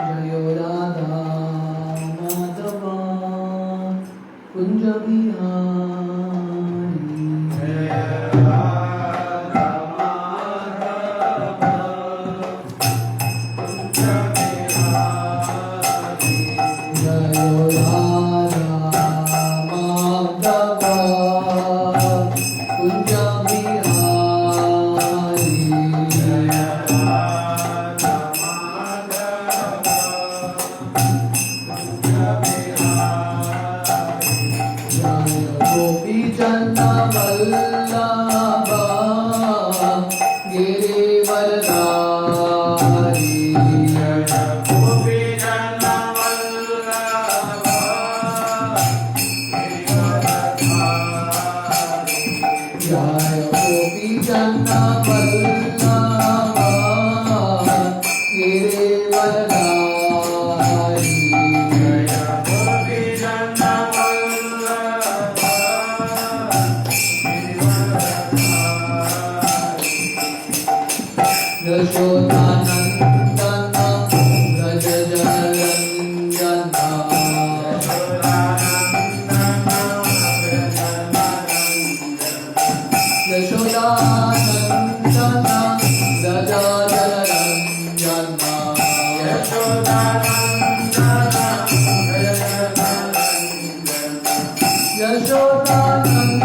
जयो राधा माधवा कुंज बिहारी जय राधा माधवा कुंज बिहारी जयो राधा माधवा कुंज बिहारी जय राधा गोपी चंदा वल्लभा गिरिवरधारी जय गोपी चंदा वल्लभा गिरिवरधारी जय गोपी चंदा वल्लभा गिरिवरधारी जय गोपी चंदा यशोदानंदन व्रज जनरंजन यशोदानंदन व्रज जनरंजन यशोदानंदन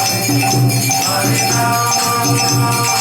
Hare Rama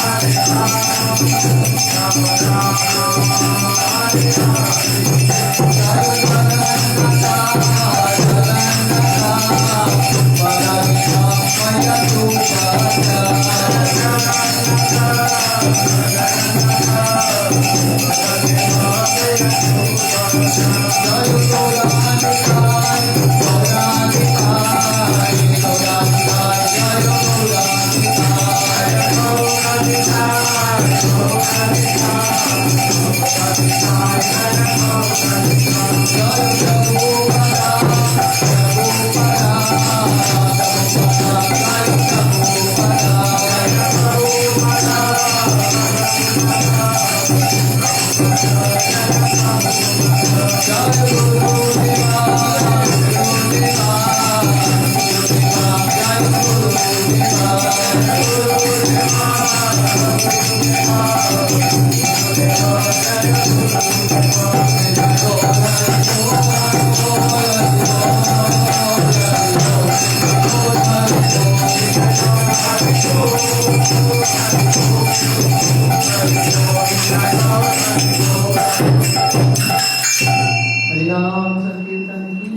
हरिनाम संकीर्तन की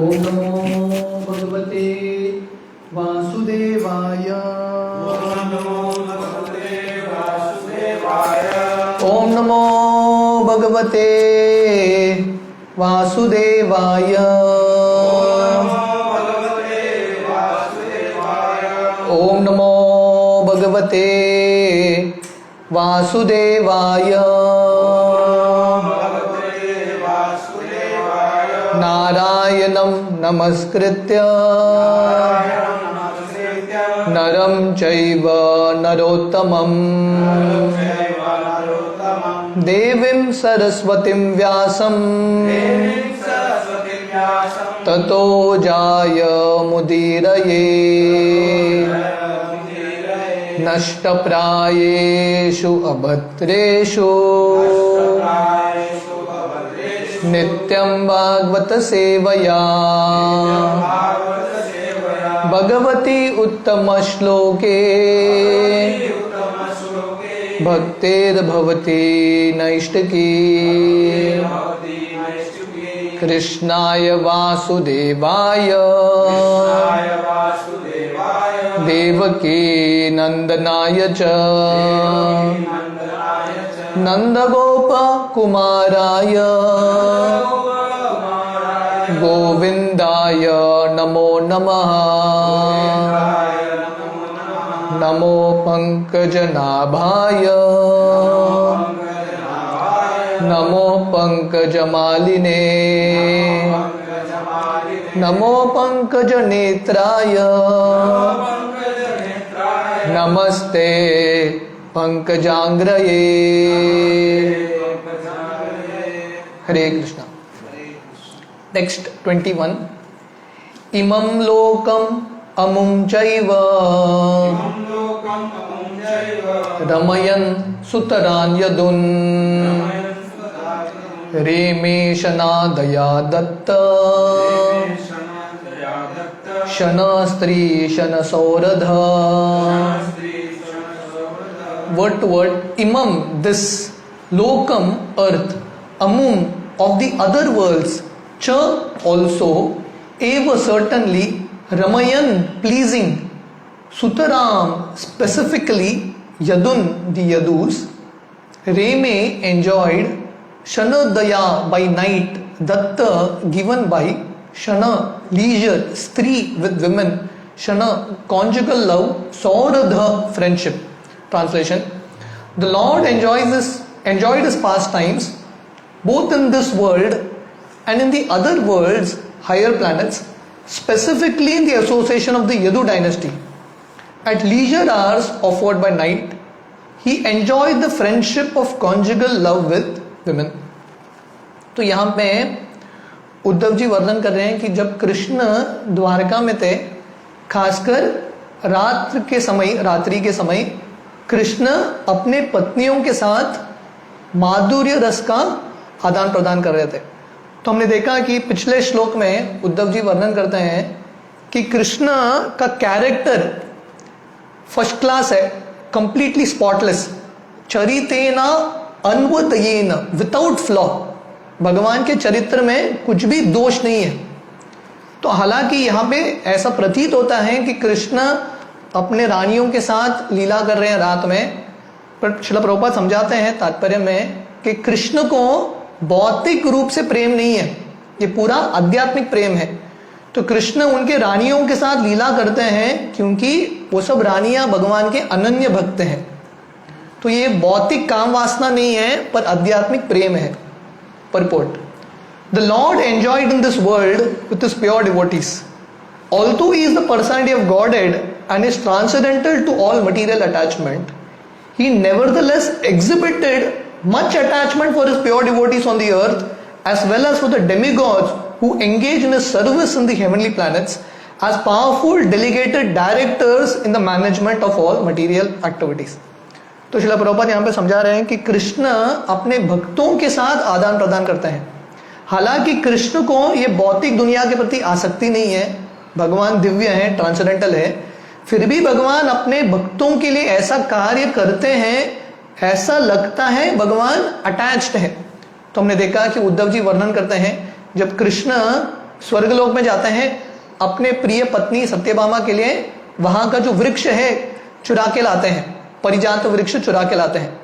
ओम नमो भगवते वासुदेवाय। ओम नमो भगवते वासुदेवाय। ओम नमो भगवते वासुदेवाय। नारायणं नमस्कृत्य नरं चैव नरोत्तमं देवीं सरस्वतीं व्यासं ततो जायमुदीरये। नष्टप्रायेषु अभद्रेषु नित्यं भागवत सेवया भगवती उत्तम श्लोके भक्तिर्भवती नैष्टिकी। कृष्णाय वासुदेवाय देवकी नंदनाय च नंदगोपकुमाराय गोविंदाय नमो नमः। नमो पंकजनाभाय नमो पंकजमालिने नमो पंकजनेत्राय नमस्ते पंकजांग्रये। हरे कृष्णा। नेक्स्ट 21। इमं लोकम अमुं चैव रमयन् सुतरान् यदुन् रेमे शनादया दत्त शन स्त्री शन सौरध। What word? Imam, this lokam, earth, amum, of the other worlds, cha, also, eva, certainly, ramayan, pleasing, sutaram, specifically, yadun, the yadus, reme, enjoyed, shanadaya, by night, datta, given by, shana, leisure, stri, with women, shana, conjugal love, sauradha, friendship. Translation: the Lord enjoyed his pastimes both in this world and in the other worlds, higher planets, specifically in the association of the Yadu dynasty. At leisure hours offered by night, he enjoyed the friendship of conjugal love with women. तो यहाँ पे उद्धव जी वर्णन कर रहे हैं कि जब कृष्ण द्वारका में थे, खासकर रात्रि के समय कृष्ण अपने पत्नियों के साथ माधुर्य रस का आदान प्रदान कर रहे थे। तो हमने देखा कि पिछले श्लोक में उद्धव जी वर्णन करते हैं कि कृष्ण का कैरेक्टर फर्स्ट क्लास है, कंप्लीटली स्पॉटलेस, चरितेन अन्वतयेन, विदाउट फ्लॉ, भगवान के चरित्र में कुछ भी दोष नहीं है। तो हालांकि यहाँ पे ऐसा प्रतीत होता है कि कृष्ण अपने रानियों के साथ लीला कर रहे हैं रात में, पर श्रील प्रभुपाद समझाते हैं तात्पर्य में कि कृष्ण को भौतिक रूप से प्रेम नहीं है, ये पूरा आध्यात्मिक प्रेम है। तो कृष्ण उनके रानियों के साथ लीला करते हैं क्योंकि वो सब रानियां भगवान के अनन्य भक्त हैं। तो ये भौतिक काम वासना नहीं है पर आध्यात्मिक प्रेम है। Purport: The Lord enjoyed in this world with his pure devotees. Although he is the personality of Godhead and is transcendental to all material attachment, he nevertheless exhibited much attachment for his pure devotees on the earth as well as for the demigods who engage in his service in the heavenly planets as powerful delegated directors in the management of all material activities. तो श्रील प्रभुपाद यहाँ पे समझा रहे हैं कि कृष्ण अपने भक्तों के साथ आदान प्रदान करते हैं। हालांकि कृष्ण को ये भौतिक दुनिया के प्रति आसक्ति नहीं है, भगवान दिव्य है, ट्रांसेंडेंटल है, फिर भी भगवान अपने भक्तों के लिए ऐसा कार्य करते हैं, ऐसा लगता है भगवान अटैच्ड है। तो हमने देखा कि उद्धव जी वर्णन करते हैं जब कृष्ण स्वर्गलोक में जाते हैं अपने प्रिय पत्नी सत्यभामा के लिए वहां का जो वृक्ष है चुरा के लाते हैं, परिजात वृक्ष चुरा के लाते हैं।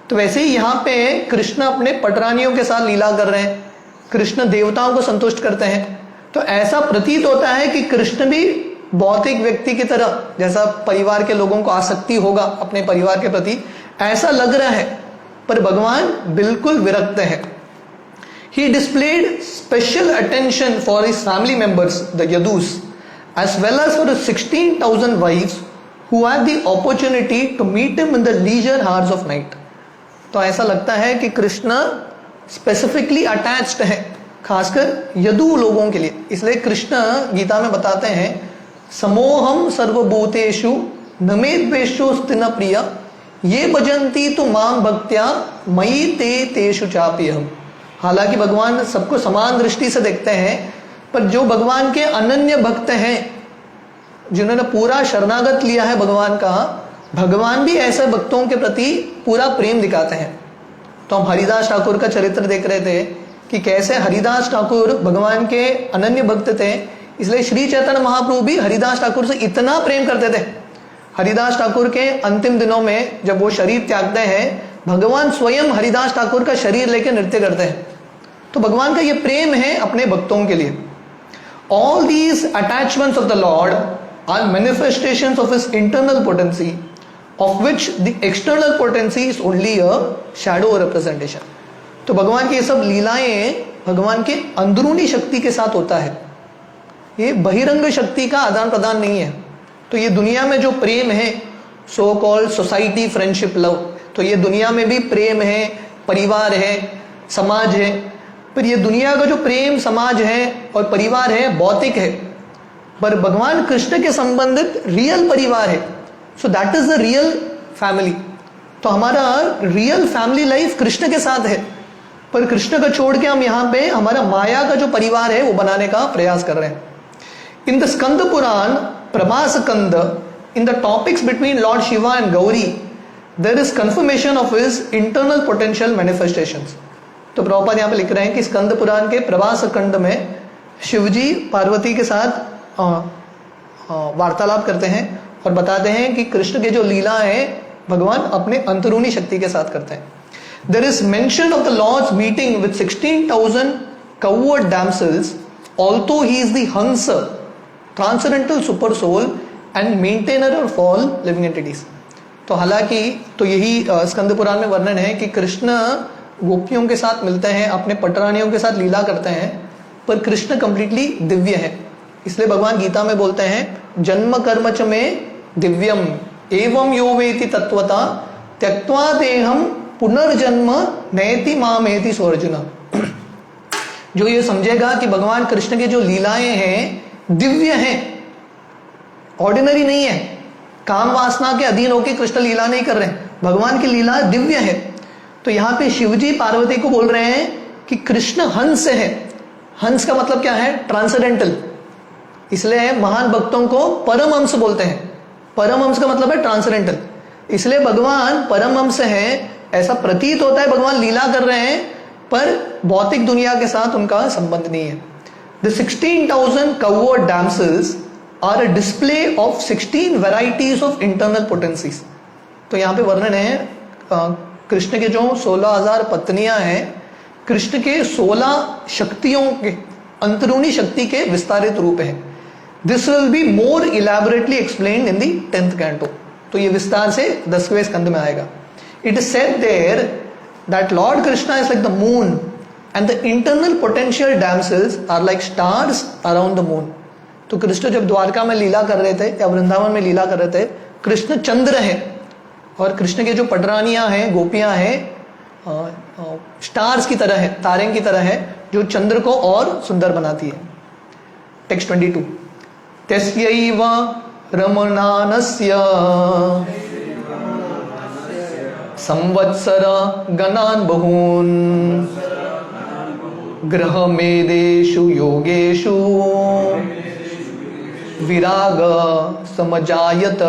तो वैसे ही यहाँ पे कृष्ण अपने पटरानियों के साथ लीला कर रहे हैं, कृष्ण देवताओं को संतुष्ट करते हैं। तो ऐसा प्रतीत होता है कि कृष्ण भी भौतिक व्यक्ति की तरह, जैसा परिवार के लोगों को आसक्ति होगा अपने परिवार के प्रति, ऐसा लग रहा है, पर भगवान बिल्कुल विरक्त है। He displayed special attention for his family members, the Yadus, as well as for his 16,000 wives who had the opportunity to meet him in the leisure hours of night. तो ऐसा लगता है कि कृष्ण स्पेसिफिकली अटैच्ड है खासकर यदु लोगों के लिए। इसलिए कृष्ण गीता में बताते हैं, समोहम सर्वभूतेषु न मे द्वेषो स्तिन प्रिय ये भजन्ति तो माम भक्त्या मयि ते तेषु चाप्यहम्। हालांकि भगवान सबको समान दृष्टि से देखते हैं, पर जो भगवान के अनन्य भक्त हैं, जिन्होंने पूरा शरणागत लिया है भगवान का, भगवान भी ऐसे भक्तों के प्रति पूरा प्रेम दिखाते हैं। तो हम हरिदास ठाकुर का चरित्र देख रहे थे कि कैसे हरिदास ठाकुर भगवान के अनन्य भक्त थे, इसलिए श्री चैतन्य महाप्रभु भी हरिदास ठाकुर से इतना प्रेम करते थे। हरिदास ठाकुर के अंतिम दिनों में जब वो शरीर त्यागते हैं, भगवान स्वयं हरिदास ठाकुर का शरीर लेकर नृत्य करते हैं। तो भगवान का ये प्रेम है अपने भक्तों के लिए। All these attachments of the Lord are manifestations of his internal potency, of which the external potency is only a shadow representation. तो भगवान की ये सब लीलाएं भगवान के अंदरूनी शक्ति के साथ होता है, ये बहिरंग शक्ति का आदान प्रदान नहीं है। तो ये दुनिया में जो प्रेम है, so called society friendship love, तो ये दुनिया में भी प्रेम है, परिवार है, समाज है, पर ये दुनिया का जो प्रेम समाज है और परिवार है भौतिक है, पर भगवान कृष्ण के संबंधित रियल परिवार है। So that is the real family. तो हमारा रियल फैमिली लाइफ कृष्ण के साथ है, पर कृष्ण का छोड़ के हम यहाँ पे हमारा माया का जो परिवार है वो बनाने का प्रयास कर रहे हैं। In the Skanda Purana Prabhas Skanda, in the topics between Lord Shiva and Gauri, there is confirmation of his internal potential manifestations. तो प्रभुपाद यहाँ पे लिख रहे हैं कि स्कंद पुराण के प्रभास खंड में शिवजी पार्वती के साथ वार्तालाप करते हैं और बताते हैं कि कृष्ण के जो लीला है भगवान अपने अंतरूनी शक्ति के साथ करते हैं। There is mention of the Lord's meeting with 16,000 cowherd damsels, although he is the Hansa, transcendental super soul and maintainer of all living entities। तो हालांकि तो यही स्कंद पुराण में वर्णन है कि कृष्ण गोपियों के साथ मिलते हैं, अपने पटरानियों के साथ लीला करते हैं, पर कृष्ण कंप्लीटली दिव्य है। इसलिए भगवान गीता में बोलते हैं, जन्म कर्म च में दिव्यम एवं यो वेति तत्वता त्यक्त्वा देहम पुनर्जन्म नयति मामेति सोर्जुन। जो ये समझेगा कि भगवान कृष्ण के जो लीलाएं हैं दिव्य हैं, ऑर्डिनरी नहीं है, काम वासना के अधीन होकर कृष्ण लीला नहीं कर रहे हैं, भगवान की लीला दिव्य है। तो यहाँ पे शिवजी पार्वती को बोल रहे हैं कि कृष्ण हंस है। हंस का मतलब क्या है? ट्रांसेंडेंटल। इसलिए महान भक्तों को परमहंस बोलते हैं। परमहंस का मतलब है ट्रांसेंडेंटल। इसलिए भगवान परमहंस हैं, ऐसा प्रतीत होता है भगवान लीला कर रहे हैं, पर भौतिक दुनिया के साथ उनका संबंध नहीं है। The 16,000 covered damsels are a display of 16 varieties of internal potencies। तो यहाँ पे वर्णन है कृष्ण के जो 16,000 पत्नियां हैं, कृष्ण के 16 शक्तियों के, अंतरूनी शक्ति के विस्तारित रूप हैं। This will be more elaborately explained in the 10th canto. तो ये विस्तार से 10वें स्कंद में आएगा। It is said there that Lord Krishna is like the moon and the internal potential damsels are like stars around the moon. तो कृष्ण जब द्वारका में लीला कर रहे थे या वृंदावन में लीला कर रहे थे, कृष्ण चंद्र है और कृष्ण के जो पटरानियां हैं, गोपियां हैं, स्टार्स की तरह है, तारे की तरह है, जो चंद्र को और सुंदर बनाती है। टेक्स्ट 22। तस्यैव रमणानस्य संवत्सर गणान् बहून् ग्रहमेदेषु योगेषु विराग समजायत।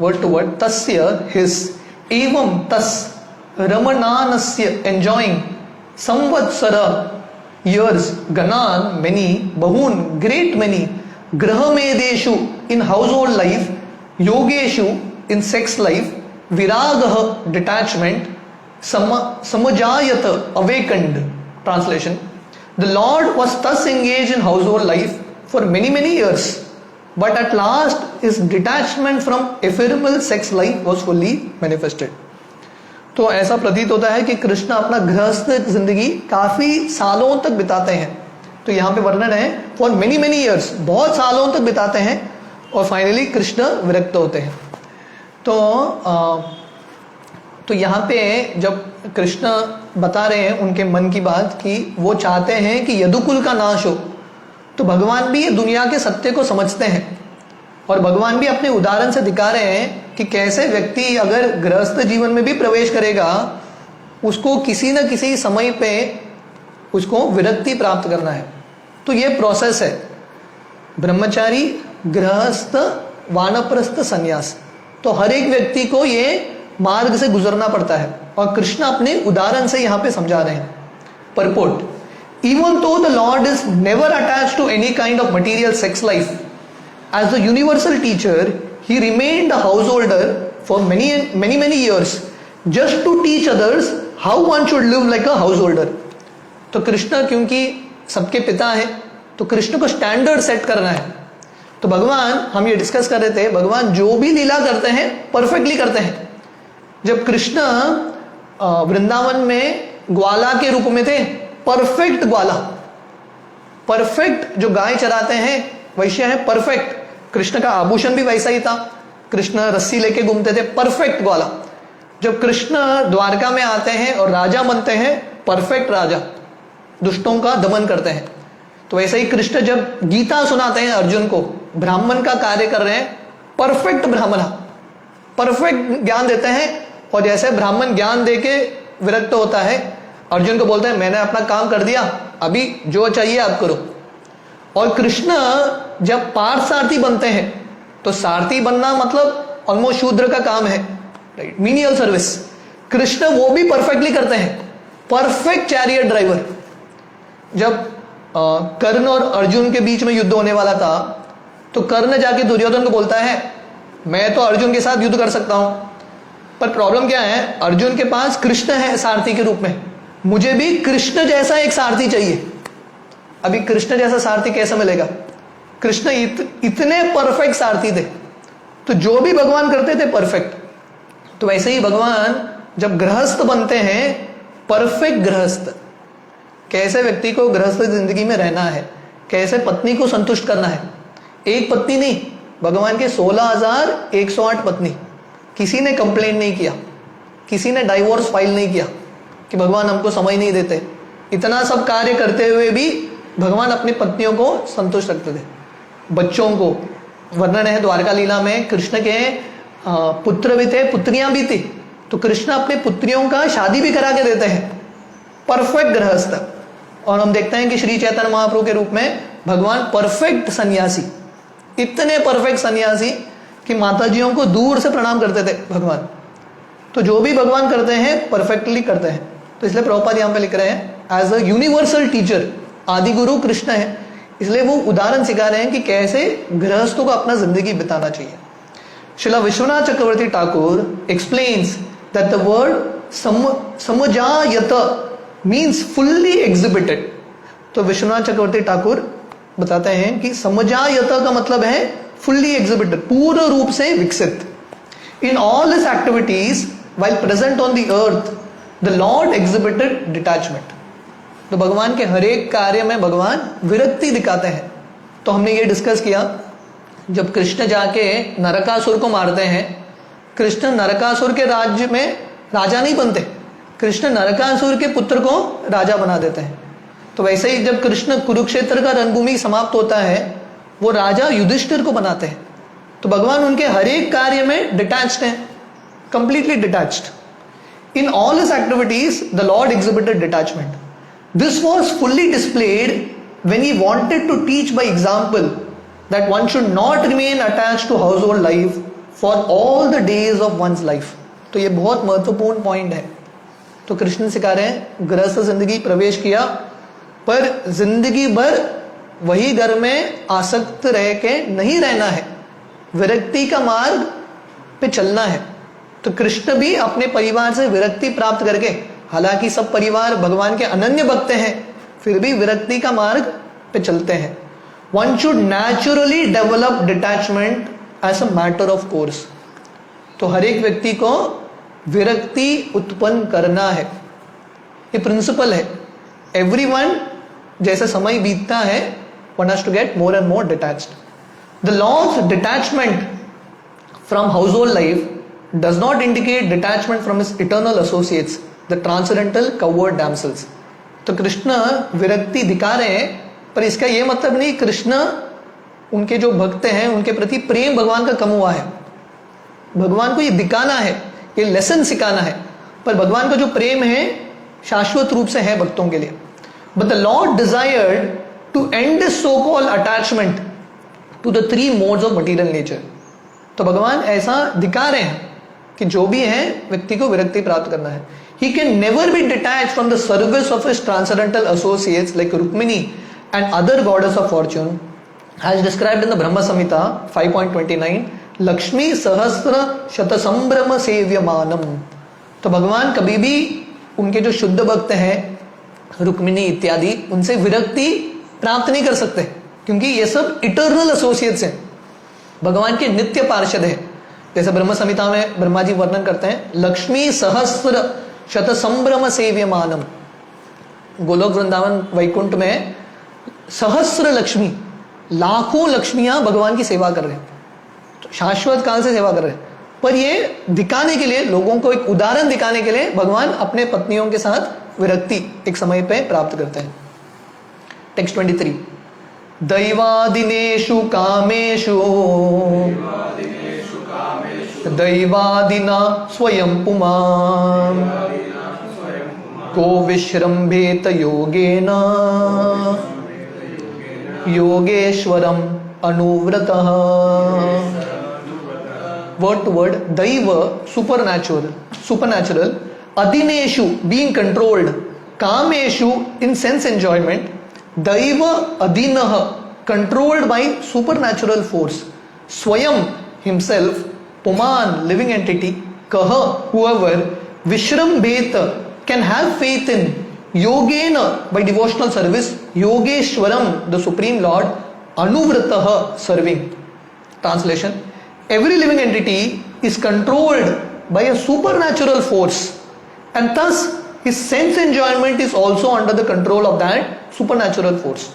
वर्ड टू वर्ड, तस्य हिज, एवं तस, रमणानस्य एंजॉइंग, संवत्सर years, ganan many, bahun great many, grahamedesu in household life, yogeshu in sex life, viragah detachment, samajayata awakened. Translation: the Lord was thus engaged in household life for many years, but at last his detachment from ephemeral sex life was fully manifested. तो ऐसा प्रतीत होता है कि कृष्ण अपना गृहस्थ जिंदगी काफी सालों तक बिताते हैं। तो यहाँ पे वर्णन है फॉर मेनी ईयर्स, बहुत सालों तक बिताते हैं और फाइनली कृष्ण विरक्त होते हैं। तो यहाँ पे जब कृष्ण बता रहे हैं उनके मन की बात कि वो चाहते हैं कि यदुकुल का नाश हो, तो भगवान भी ये दुनिया के सत्य को समझते हैं और भगवान भी अपने उदाहरण से दिखा रहे हैं कि कैसे व्यक्ति अगर गृहस्थ जीवन में भी प्रवेश करेगा, उसको किसी न किसी समय पे उसको विरक्ति प्राप्त करना है। तो ये प्रोसेस है, ब्रह्मचारी, गृहस्थ, वानप्रस्थ, संन्यास। तो हर एक व्यक्ति को ये मार्ग से गुजरना पड़ता है और कृष्ण अपने उदाहरण से यहाँ पे समझा रहे हैं। Purport: even though the Lord is never attached to any kind of material sex life, as the universal teacher, he remained a householder for many years, just to teach others how one should live like a householder. तो कृष्ण क्योंकि सबके पिता है, तो कृष्ण को standard set करना है। तो भगवान, हम ये डिस्कस कर रहे थे, भगवान जो भी लीला करते हैं परफेक्टली करते हैं। जब कृष्ण वृंदावन में ग्वाला के रूप में थे, परफेक्ट ग्वाला, परफेक्ट जो गाय चराते हैं वैश्य है, परफेक्ट। कृष्ण का आभूषण भी वैसा ही था, कृष्ण रस्सी लेके घूमते थे, परफेक्ट ग्वाला। जब कृष्ण द्वारका में आते हैं और राजा बनते हैं, परफेक्ट राजा, दुष्टों का दमन करते हैं। तो वैसे ही कृष्ण जब गीता सुनाते हैं अर्जुन को, ब्राह्मण का कार्य कर रहे हैं, परफेक्ट ब्राह्मण, परफेक्ट ज्ञान देते हैं। और जैसे ब्राह्मण ज्ञान देके विरक्त होता है, अर्जुन को बोलते हैं मैंने अपना काम कर दिया, अभी जो चाहिए आप करो। और कृष्ण जब पार्थ सारथी बनते हैं, तो सारथी बनना मतलब ऑलमोस्ट शूद्र का काम है, राइट, मीनियल सर्विस। कृष्ण वो भी परफेक्टली करते हैं, परफेक्ट चैरियट ड्राइवर। जब कर्ण और अर्जुन के बीच में युद्ध होने वाला था, तो कर्ण जाके दुर्योधन को बोलता है मैं तो अर्जुन के साथ युद्ध कर सकता हूं, पर प्रॉब्लम क्या है, अर्जुन के पास कृष्ण है सारथी के रूप में, मुझे भी कृष्ण जैसा एक सारथी चाहिए। अभी कृष्ण जैसा सारथी कैसे मिलेगा? कृष्ण इतने परफेक्ट सारथी थे, तो जो भी भगवान करते थे परफेक्ट। तो वैसे ही भगवान जब गृहस्थ बनते हैं, परफेक्ट गृहस्थ, कैसे व्यक्ति को गृहस्थ जिंदगी में रहना है, कैसे पत्नी को संतुष्ट करना है। एक पत्नी नहीं, भगवान के 16,108 पत्नी, किसी ने कंप्लेन नहीं किया, किसी ने डाइवोर्स फाइल नहीं किया कि भगवान हमको समय नहीं देते। इतना सब कार्य करते हुए भी भगवान अपनी पत्नियों को संतुष्ट रखते थे। बच्चों को वर्णन है द्वारका लीला में, कृष्ण के पुत्र भी थे, पुत्रियां भी थी, तो कृष्ण अपने पुत्रियों का शादी भी करा के देते हैं, परफेक्ट गृहस्थ। और हम देखते हैं कि श्री चैतन्य महाप्रभु के रूप में भगवान परफेक्ट सन्यासी, इतने परफेक्ट सन्यासी कि माताजियों को दूर से प्रणाम करते थे भगवान। तो जो भी भगवान करते हैं परफेक्टली करते हैं। तो इसलिए प्रभुपाद यहाँ पे लिख रहे हैं एज अ यूनिवर्सल टीचर, आदि गुरु कृष्ण है, इसलिए वो उदाहरण सिखा रहे हैं कि कैसे गृहस्थों को अपना जिंदगी बिताना चाहिए। Srila Vishwanath Chakravarti Thakur explains that the word समजायत मीन्स फुल्ली एग्जिबिटेड। तो विश्वनाथ चक्रवर्ती ठाकुर बताते हैं कि समजायत का मतलब है फुल्ली एग्जिबिटेड, पूर्ण रूप से विकसित। In all his activities while present on the earth the Lord exhibited detachment. तो भगवान के हर एक कार्य में भगवान विरक्ति दिखाते हैं। तो हमने ये डिस्कस किया, जब कृष्ण जाके नरकासुर को मारते हैं, कृष्ण नरकासुर के राज्य में राजा नहीं बनते, कृष्ण नरकासुर के पुत्र को राजा बना देते हैं। तो वैसे ही जब कृष्ण कुरुक्षेत्र का रणभूमि समाप्त होता है, वो राजा युधिष्ठिर को बनाते हैं। तो भगवान उनके हर एक कार्य में डिटैच्ड हैं, completely detached. In all his activities the Lord exhibited detachment. This was fully displayed when he wanted to teach by example that one should not remain attached to household life for all the days of one's life। तो ये बहुत महत्वपूर्ण point है। तो कृष्ण सिखा रहे हैं गृहस्थ जिंदगी प्रवेश किया, पर जिंदगी भर वही घर में आसक्त रह के नहीं रहना है, विरक्ति का मार्ग पे चलना है। तो कृष्ण भी अपने परिवार से विरक्ति प्राप्त करके, हालांकि सब परिवार भगवान के अनन्य भक्त हैं, फिर भी विरक्ति का मार्ग पे चलते हैं। One should naturally develop detachment as a matter of course. तो हर एक व्यक्ति को विरक्ति उत्पन्न करना है, ये प्रिंसिपल है। एवरीवन, जैसे समय बीतता है, one has to get more and more detached. The Lord's detachment from household life does not indicate detachment from his eternal associates the transcendental cowherd damsels. तो कृष्ण विरक्ति दिखा रहे हैं, पर इसका यह मतलब नहीं कृष्ण उनके जो भक्त हैं उनके प्रति प्रेम भगवान का कम हुआ है। भगवान को ये दिखाना है, ये लेसन सिखाना है, पर भगवान का जो प्रेम है शाश्वत रूप से है भक्तों के लिए। But the Lord desired to and this so called attachment to the three modes of material nature. तो भगवान ऐसा दिखा रहे हैं कि जो भी है व्यक्ति को विरक्ति प्राप्त करना है। He can never be detached from the service of his transcendental associates like Rukmini and other goddess of fortune, as described in the Brahma Samhita 5.29, Lakshmi Sahasra Shatasambhrama Sevyamanam। तो भगवान कभी भी उनके जो शुद्ध भक्त हैं रुक्मिणी इत्यादि, उनसे विरक्ति प्राप्त नहीं कर सकते, क्योंकि ये सब इटर्नल एसोसिएट्स हैं, भगवान के नित्य पार्षद हैं। जैसे ब्रह्म संहिता में ब्रह्मा जी वर्णन करते हैं, लक्ष्मी सहस्र शतसंभ्रम सेव्यमानम। गोलोक वृंदावन वैकुंठ में सहस्र लक्ष्मी, लाखों लक्ष्मियां भगवान की सेवा कर रहे हैं, तो शाश्वत काल से सेवा कर रहे हैं। पर ये दिखाने के लिए, लोगों को एक उदाहरण दिखाने के लिए भगवान अपने पत्नियों के साथ विरक्ति एक समय पे प्राप्त करते हैं। टेक्स्ट 23, दैवादिनेषु कामेषु दैवादिना स्वयं पुमान् को विश्रम्भेत योगेन योगेश्वरम अनुव्रतः। वर्ड टू वर्ड, दैव सुपरनैचुरल, अधिनेषु बीइंग कंट्रोल्ड, कामेषु इन सेंस एंजॉयमेंट, दैव अधिनः कंट्रोल्ड बाय सुपरनैचुरल फोर्स, स्वयं हिमसेल्फ, पुमान लिविंग एंटिटी, कह whoever, विश्रम्भेत can have faith in, yogena by devotional service, yogeshwaram the supreme lord, anuvratah serving. Translation: every living entity is controlled by a supernatural force, and thus his sense enjoyment is also under the control of that supernatural force.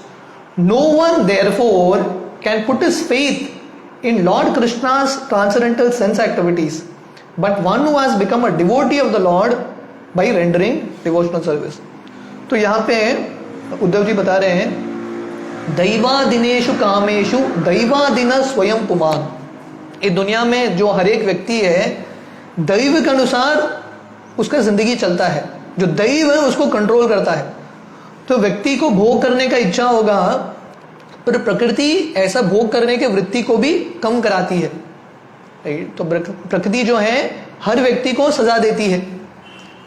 No one therefore can put his faith in Lord Krishna's transcendental sense activities, but one who has become a devotee of the Lord by rendering devotional service. तो यहाँ पे उद्धव जी बता रहे हैं, दैवादिनेषु कामेषु दैवादिन स्वयं पुमान। ये दुनिया में जो हर एक व्यक्ति है, दैव के अनुसार उसका जिंदगी चलता है, जो दैव है उसको कंट्रोल करता है। तो व्यक्ति को भोग करने का इच्छा होगा, पर प्रकृति ऐसा भोग करने के वृत्ति को भी कम कराती है। राइट। तो प्रकृति जो है हर व्यक्ति को सजा देती है।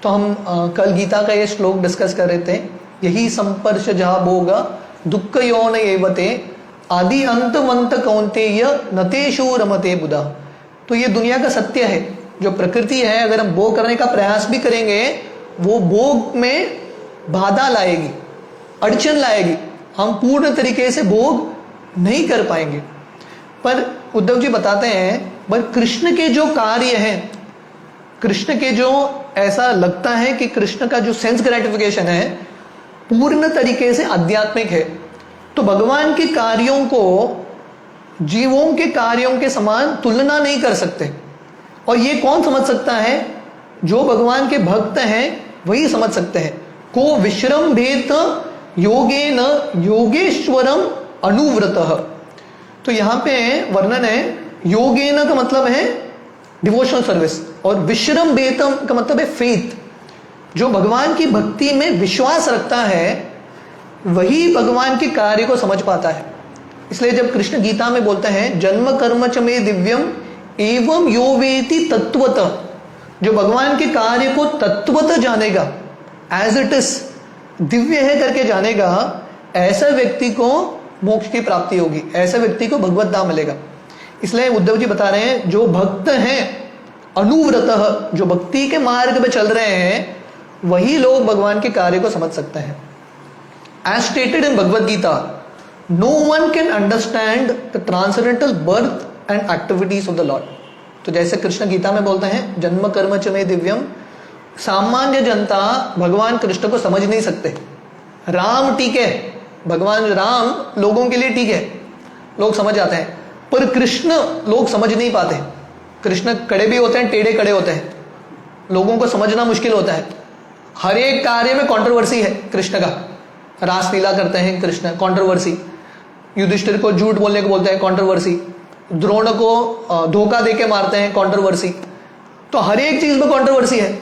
तो हम कल गीता का ये श्लोक डिस्कस कर रहे थे, यही संपर्श जहा भोग दुख यौन एवते आदि अंतवंत कौंतेय नतेषु रमते बुधा। तो ये दुनिया का सत्य है, जो प्रकृति है अगर हम भोग करने का प्रयास भी करेंगे वो भोग में बाधा लाएगी, अड़चन लाएगी, हम पूर्ण तरीके से भोग नहीं कर पाएंगे। पर उद्धव जी बताते हैं पर कृष्ण के जो कार्य हैं, कृष्ण के जो ऐसा लगता है कि कृष्ण का जो सेंस ग्रेटिफिकेशन है पूर्ण तरीके से आध्यात्मिक है। तो भगवान के कार्यों को जीवों के कार्यों के समान तुलना नहीं कर सकते। और ये कौन समझ सकता है? जो भगवान के भक्त हैं वही समझ सकते हैं। को विश्रम्भेत योगेन योगेश्वरम अनुव्रतः। तो यहां पे वर्णन है, योगेन का मतलब है डिवोशनल सर्विस और विश्रम्भेतम का मतलब है फेथ। जो भगवान की भक्ति में विश्वास रखता है वही भगवान के कार्य को समझ पाता है। इसलिए जब कृष्ण गीता में बोलते हैं जन्म कर्म च मे दिव्यम एवं यो वेति तत्वतः, जो भगवान के कार्य को तत्वतः जानेगा, एज इट इज दिव्य है करके जानेगा, ऐसा व्यक्ति को मोक्ष की प्राप्ति होगी, ऐसा व्यक्ति को भगवत धाम मिलेगा। इसलिए उद्धव जी बता रहे हैं जो भक्त हैं अनुव्रतः, जो भक्ति के मार्ग पे चल रहे हैं वही लोग भगवान के कार्य को समझ सकते हैं। As stated in Bhagavad Gita, no one can understand the transcendental birth and activities of the Lord. तो जैसे कृष्ण गीता में बोलते हैं जन्म कर्म च मे दिव्यम, सामान्य जनता भगवान कृष्ण को समझ नहीं सकते। राम ठीक है, भगवान राम लोगों के लिए ठीक है, लोग समझ जाते हैं, पर कृष्ण लोग समझ नहीं पाते। कृष्ण कड़े भी होते हैं, टेढ़े कड़े होते हैं, लोगों को समझना मुश्किल होता है। हर एक कार्य में कंट्रोवर्सी है कृष्ण का। रासलीला करते हैं कृष्ण, कंट्रोवर्सी। युधिष्ठिर को झूठ बोलने को बोलते हैं, कंट्रोवर्सी। द्रोण को धोखा देके मारते हैं, कंट्रोवर्सी। तो हर एक चीज में कंट्रोवर्सी है।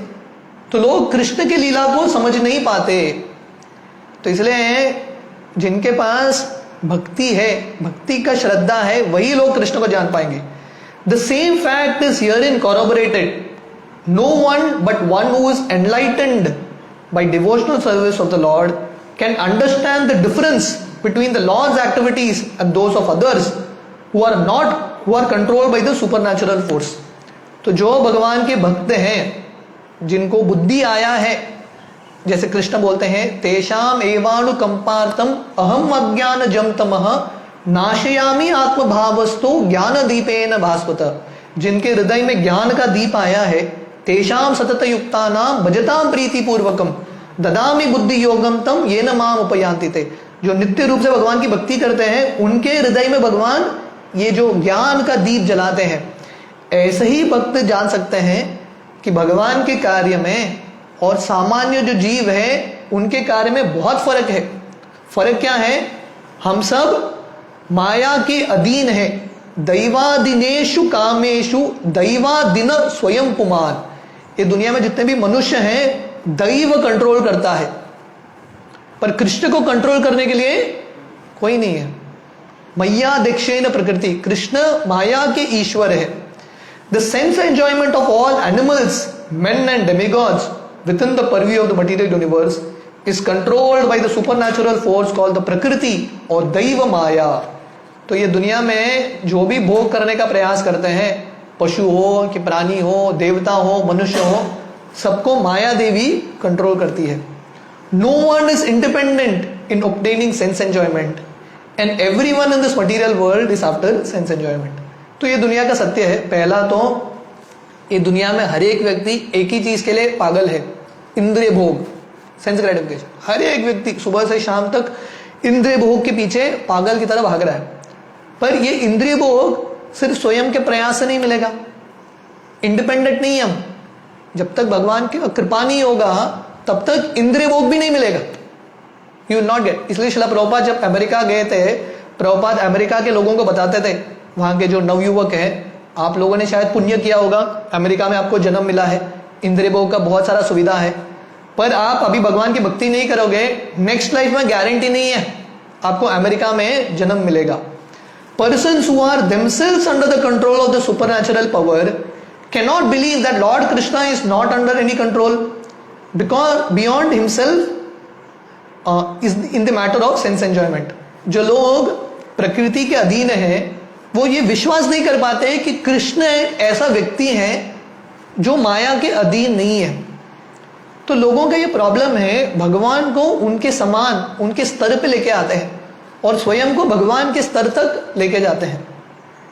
तो लोग कृष्ण की लीला को समझ नहीं पाते। तो इसलिए जिनके पास भक्ति है, भक्ति का श्रद्धा है, वही लोग कृष्ण को जान पाएंगे। The same fact is herein corroborated. No one but one who is enlightened by devotional service of the Lord can understand the difference between the Lord's activities and those of others who are controlled by the supernatural force. तो जो भगवान के भक्त हैं, जिनको बुद्धि आया है, जैसे कृष्ण बोलते हैं तेषाम एवानुकंपार्थम अहम अज्ञान जम तमः नाशयामि आत्मभावस्तो ज्ञान दीपेन भास्वत। जिनके हृदय में ज्ञान का दीप आया है, तेषाम सतत युक्तानाम भजताम प्रीति पूर्वकम ददामि बुद्धि योगम तम येन माम उपयान्ति ते। जो नित्य रूप से भगवान की भक्ति करते हैं उनके हृदय में भगवान ये जो ज्ञान का दीप जलाते हैं। ऐसे ही भक्त जान सकते हैं कि भगवान के कार्य में और सामान्य जो जीव है उनके कार्य में बहुत फर्क है। फर्क क्या है? हम सब माया के अधीन है। दैवादिनेषु कामेषु दैवादिन स्वयं पुमान। ये दुनिया में जितने भी मनुष्य हैं दैव कंट्रोल करता है, पर कृष्ण को कंट्रोल करने के लिए कोई नहीं है। मैया दीक्षेन प्रकृति, कृष्ण माया के ईश्वर है। The sense enjoyment of all animals, men and demigods within the purview of the material universe is controlled by the supernatural force called the prakriti or दैव माया। तो ये दुनिया में जो भी भोग करने का प्रयास करते हैं, पशु हो कि प्राणी हो, देवता हो, मनुष्य हो, सबको माया देवी कंट्रोल करती है। No one is independent in obtaining sense enjoyment and everyone in this material world is after sense enjoyment. तो ये दुनिया का सत्य है। पहला तो ये दुनिया में हर एक व्यक्ति एक ही चीज के लिए पागल है, इंद्रिय भोग, सेंस ग्रेटिफिकेशन। हर एक व्यक्ति सुबह से शाम तक इंद्रिय भोग के पीछे पागल की तरह भाग रहा है। पर ये इंद्रिय भोग सिर्फ स्वयं के प्रयास से नहीं मिलेगा, इंडिपेंडेंट नहीं है हम। जब तक भगवान की कृपा नहीं होगा तब तक इंद्रिय भोग भी नहीं मिलेगा, यू विल नॉट गेट। इसलिए श्रील प्रभुपाद जब अमेरिका गए थे, प्रभुपाद अमेरिका के लोगों को बताते थे, वहां के जो नवयुवक हैं, आप लोगों ने शायद पुण्य किया होगा, अमेरिका में आपको जन्म मिला है, इंद्रिय भोग का बहुत सारा सुविधा है, पर आप अभी भगवान की भक्ति नहीं करोगे, नेक्स्ट लाइफ में गारंटी नहीं है आपको अमेरिका में जन्म मिलेगा। Persons who are themselves under the control of the supernatural power cannot believe that Lord Krishna is not under any control because beyond himself is in the matter of sense enjoyment. जो लोग प्रकृति के अधीन हैं वो ये विश्वास नहीं कर पाते कि कृष्ण एक ऐसा व्यक्ति है जो माया के अधीन नहीं है. तो लोगों का ये प्रॉब्लम है, भगवान को उनके समान उनके स्तर पे लेके आते हैं और स्वयं को भगवान के स्तर तक लेके जाते हैं.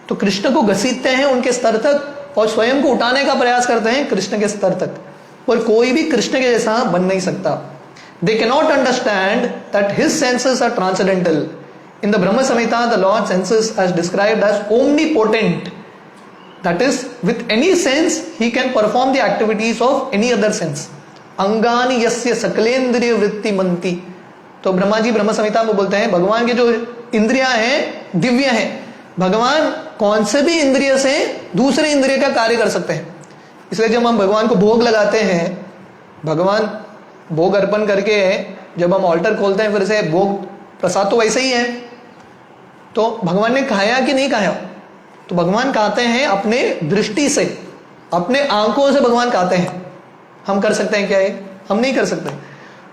तो कृष्ण को घसीटते हैं उनके स्तर तक और स्वयं को उठाने का प्रयास करते हैं कृष्ण के स्तर तक, और कोई भी कृष्ण के जैसा बन नहीं सकता. They can not understand that his senses are transcendental. In the Brahma Samhita the lord senses as described as omnipotent. That is with any sense he can perform the activities of any other sense. अंगानि यस्य सकलेन्द्रिय वृत्ति मंती. तो ब्रह्मा जी ब्रह्म संहिता में बोलते हैं भगवान के जो इंद्रियां हैं दिव्य हैं. भगवान कौन से भी इंद्रिय से दूसरे इंद्रिय का कार्य कर सकते हैं. इसलिए जब हम भगवान को भोग लगाते हैं, भगवान भोग अर्पण करके जब हम ऑल्टर खोलते हैं फिर से भोग प्रसाद तो वैसे ही है. तो भगवान ने खाया कि नहीं खाया? तो भगवान खाते हैं अपने दृष्टि से, अपने आंखों से भगवान खाते हैं. हम कर सकते हैं क्या ये? हम नहीं कर सकते.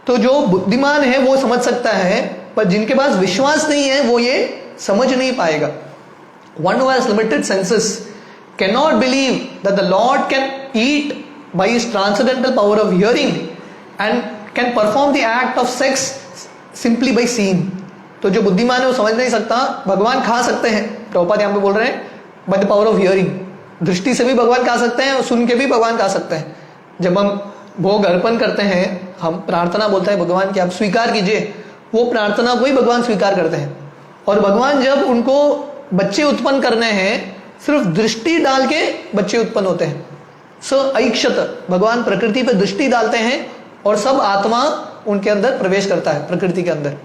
तो जो बुद्धिमान है वो समझ सकता है, पर जिनके पास विश्वास नहीं है वो ये समझ नहीं पाएगा. One who has limited senses cannot believe that the Lord can eat by his transcendental power of hearing and can perform the act of sex simply by seeing. तो जो बुद्धिमान है वो समझ नहीं सकता भगवान खा सकते हैं. प्रभुपाद यहाँ पे बोल रहे हैं by the power of hearing. दृष्टि से भी भगवान खा सकते हैं और सुन के भी भगवान खा सकते हैं. जब हम भोग अर्पण करते हैं, हम प्रार्थना बोलते हैं भगवान की आप स्वीकार कीजिए, वो प्रार्थना को ही भगवान स्वीकार करते हैं. और भगवान जब उनको बच्चे उत्पन्न करने हैं सिर्फ दृष्टि डाल के बच्चे उत्पन्न होते हैं. स ऐक्षत, भगवान प्रकृति पे दृष्टि डालते हैं और सब आत्मा उनके अंदर प्रवेश करता है प्रकृति के अंदर.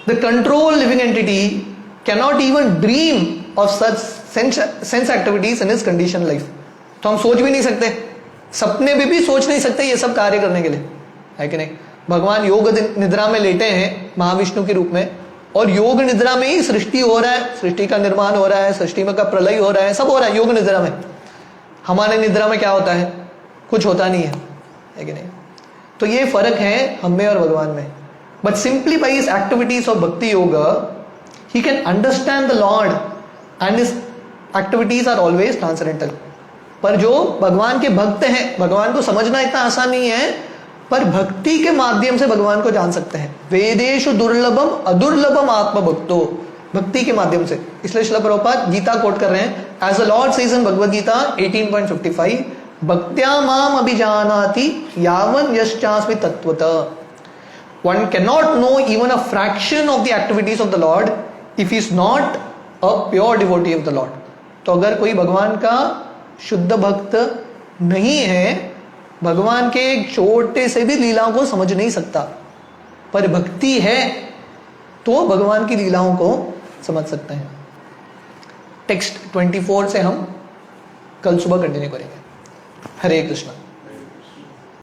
The control living entity can not even dream of such sense activities in his condition life. तो हम सोच भी नहीं सकते, सपने में भी सोच नहीं सकते ये सब कार्य करने के लिए, है कि नहीं. भगवान योग निद्रा में लेटे हैं महाविष्णु के रूप में, और योग निद्रा में ही सृष्टि हो रहा है, सृष्टि का निर्माण हो रहा है, सृष्टि में का प्रलय हो रहा है, सब हो रहा है योग निद्रा में. हमारे निद्रा में क्या होता है? कुछ होता नहीं है कि नहीं. तो ये फर्क है हम में और भगवान में. But simply by his activities of bhakti yoga he can understand the Lord and his activities are always transcendental. पर जो भगवान के भक्त हैं, भगवान को समझना इतना आसान नहीं है, पर भक्ति के माध्यम से भगवान को जान सकते हैं. वेदेषु दुर्लभम अदुर्लभम आत्मभक्तो, भक्ति के माध्यम से. इसलिए श्रील प्रभुपाद गीता कोट कर रहे हैं as the Lord says in Bhagavad Gita 18.55, भक्त्या माम अभिजानाति यावन यश्चास्मि तत्वतः. One cannot know even a fraction of the activities of the Lord if he is not a pure devotee of the Lord. तो अगर कोई भगवान का शुद्ध भक्त नहीं है, भगवान के एक छोटे से भी लीलाओं को समझ नहीं सकता. पर भक्ति है तो भगवान की लीलाओं को समझ सकते हैं. टेक्स्ट 24 से हम कल सुबह कंटिन्यू करेंगे. हरे कृष्णा.